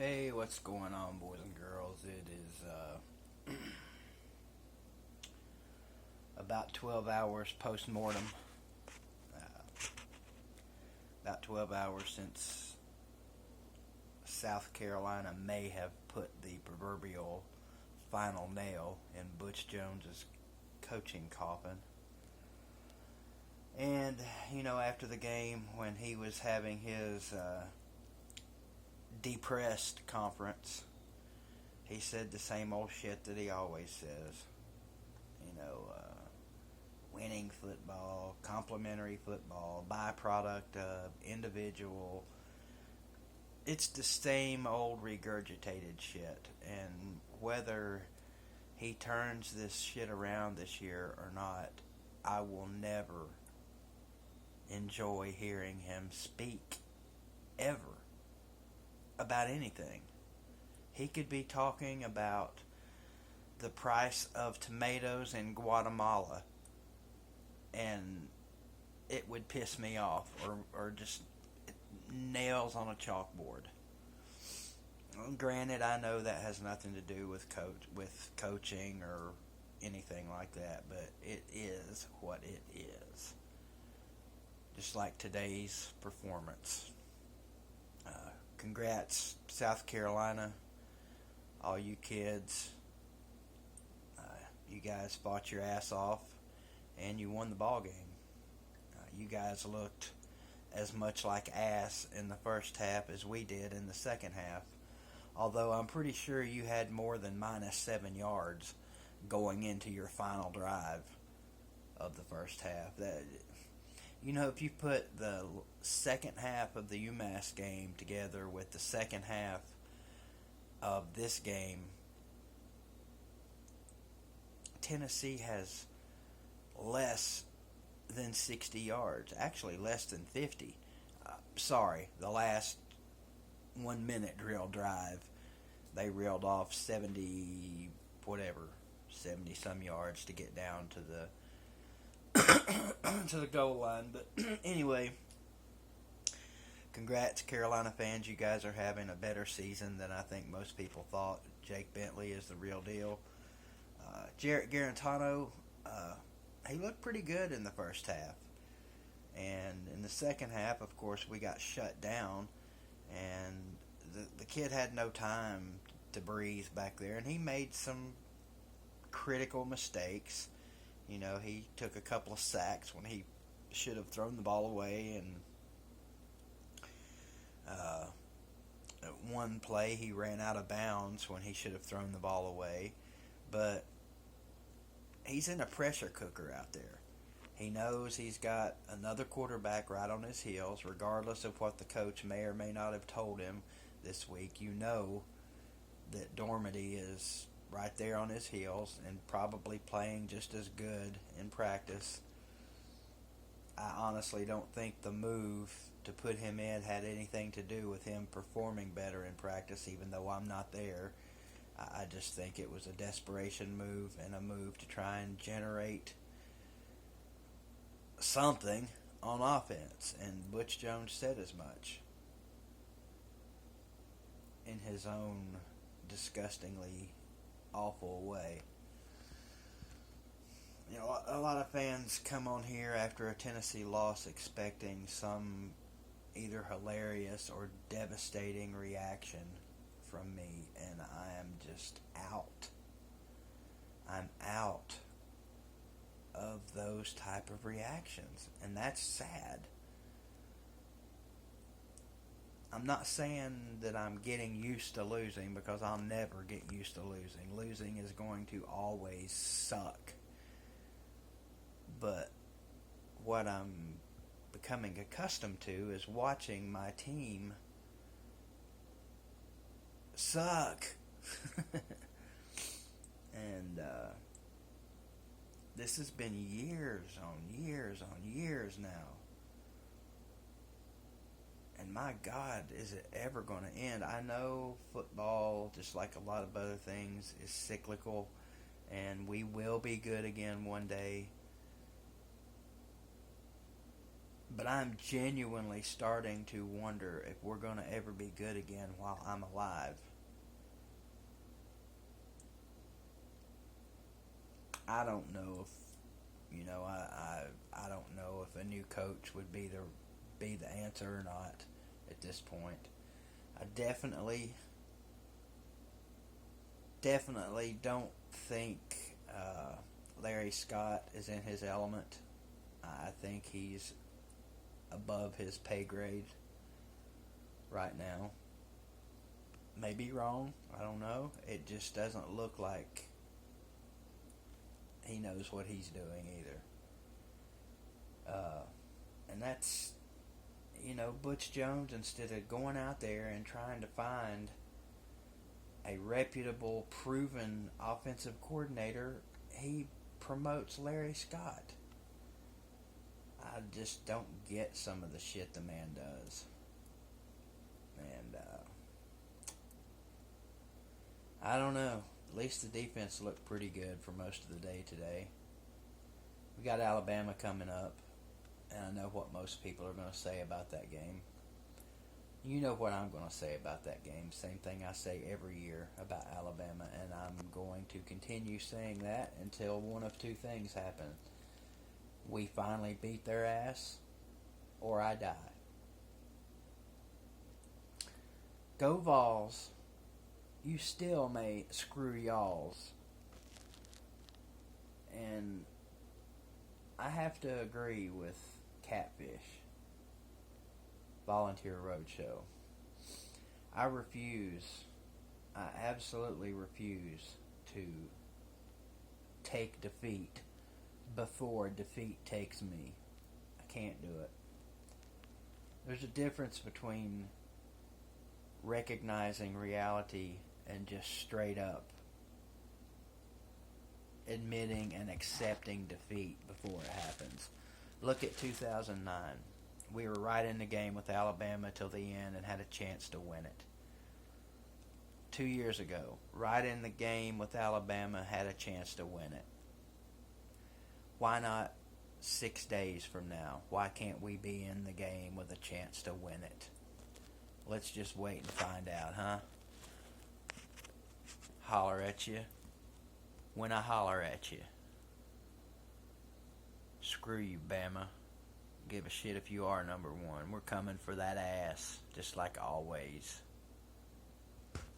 Hey, what's going on, boys and girls? It is about 12 hours post mortem. Uh, about 12 hours since South Carolina may have put the proverbial final nail in Butch Jones's coaching coffin. And, after the game, when he was having his depressed conference, he said the same old shit that he always says. Winning football, complimentary football, byproduct of individual. It's the same old regurgitated shit. And whether he turns this shit around this year or not, I will never enjoy hearing him speak ever about anything. He could be talking about the price of tomatoes in Guatemala and it would piss me off, or just nails on a chalkboard. Granted, I know that has nothing to do with coaching or anything like that, but it is what it is. Just like today's performance. Congrats, South Carolina, all you kids. You guys fought your ass off, and you won the ball game. You guys looked as much like ass in the first half as we did in the second half. Although I'm pretty sure you had more than minus 7 yards going into your final drive of the first half. If you put the second half of the UMass game together with the second half of this game, Tennessee has less than 60 yards. Actually, less than 50. The last 1 minute drill drive, they reeled off 70 some yards to get down to the to the goal line. But anyway, congrats, Carolina fans. You guys are having a better season than I think most people thought. Jake Bentley is the real deal. Jarrett Garantano, he looked pretty good in the first half. And in the second half, of course, we got shut down. And the kid had no time to breathe back there. And he made some critical mistakes. He took a couple of sacks when he should have thrown the ball away. And one play, he ran out of bounds when he should have thrown the ball away. But he's in a pressure cooker out there. He knows he's got another quarterback right on his heels, regardless of what the coach may or may not have told him this week. You know that Dormady is right there on his heels and probably playing just as good in practice. I honestly don't think the move to put him in had anything to do with him performing better in practice, even though I'm not there. I just think it was a desperation move and a move to try and generate something on offense. And Butch Jones said as much in his own disgustingly awful way. A lot of fans come on here after a Tennessee loss expecting some either hilarious or devastating reaction from me, and I am just out. I'm out of those type of reactions, and that's sad. I'm not saying that I'm getting used to losing, because I'll never get used to losing. Losing is going to always suck. But what I'm becoming accustomed to is watching my team suck. And this has been years on years now. And my God, is it ever going to end? I know football, just like a lot of other things, is cyclical, and we will be good again one day. But I'm genuinely starting to wonder if we're going to ever be good again while I'm alive. I don't know if, I don't know if a new coach would be the answer or not at this point. I definitely don't think Larry Scott is in his element. I think he's above his pay grade right now. Maybe wrong. I don't know. It just doesn't look like he knows what he's doing either. And that's, Butch Jones, instead of going out there and trying to find a reputable, proven offensive coordinator, he promotes Larry Scott. I just don't get some of the shit the man does. And I don't know. At least the defense looked pretty good for most of the day today. We got Alabama coming up, and I know what most people are going to say about that game. You know what I'm going to say about that game. Same thing I say every year about Alabama, and I'm going to continue saying that until one of two things happen. We finally beat their ass, or I die. Go Vols. You still may screw y'alls. And I have to agree with Catfish. Volunteer Roadshow. I absolutely refuse to take defeat before defeat takes me. I can't do it. There's a difference between recognizing reality and just straight up admitting and accepting defeat before it happens. Look at 2009. We were right in the game with Alabama till the end and had a chance to win it. 2 years ago, right in the game with Alabama, had a chance to win it. Why not 6 days from now? Why can't we be in the game with a chance to win it? Let's just wait and find out, huh? Holler at you when I holler at you. Screw you, Bama. Give a shit if you are number one. We're coming for that ass, just like always.